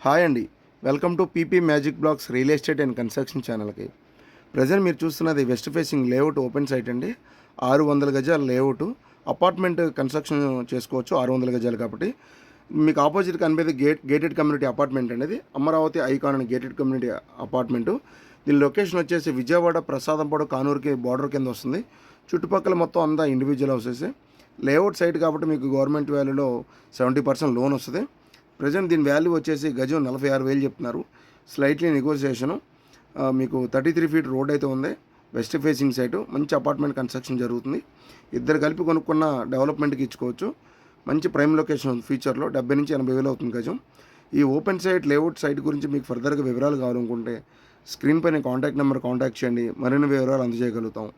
Hi అండి, welcome to PP magic blocks real estate and construction ఛానల్కి. Present మీరు చూస్తున్నది west facing layout open site అండి. 600 గజాల లేఅవుట్, అపార్ట్మెంట్ కన్స్ట్రక్షన్ చేసుకోవచ్చు. 600 గజాలు కాబట్టి మీకు ఆపోజిట్ కనిపేది గేటెడ్ కమ్యూనిటీ అపార్ట్మెంట్ అనేది అమరావతి ఐకాన్ అని గేటెడ్ కమ్యూనిటీ అపార్ట్మెంటు. దీని లొకేషన్ వచ్చేసి విజయవాడ ప్రసాదంపాడు కానూరుకి బార్డర్ కింద వస్తుంది. చుట్టుపక్కల మొత్తం అంతా ఇండివిజువల్ హౌసెస్. లేఅవుట్ సైట్ కాబట్టి మీకు గవర్నమెంట్ వాల్యూలో 70% లోన్ వస్తుంది. ప్రజెంట్ దీని వాల్యూ వచ్చేసి గజం 46,000 చెప్తున్నారు. స్లైట్లీ నెగోసియేషను. మీకు 33 ఫీట్ రోడ్ అయితే ఉంది. వెస్ట్ ఫేసింగ్ సైటు, మంచి అపార్ట్మెంట్ కన్స్ట్రక్షన్ జరుగుతుంది. ఇద్దరు కలిపి కొనుక్కున్న డెవలప్మెంట్కి ఇచ్చుకోవచ్చు. మంచి ప్రైమ్ లొకేషన్ ఫ్యూచర్లో 70 నుంచి 80,000 అవుతుంది గజం. ఈ ఓపెన్ సైట్ లేఅవుట్ సైట్ గురించి మీకు ఫర్దర్గా వివరాలు కావాలనుకుంటే స్క్రీన్ పైన కాంటాక్ట్ నెంబర్ కాంటాక్ట్ చేయండి, మరిన్ని వివరాలు అందజేయగలుగుతాం.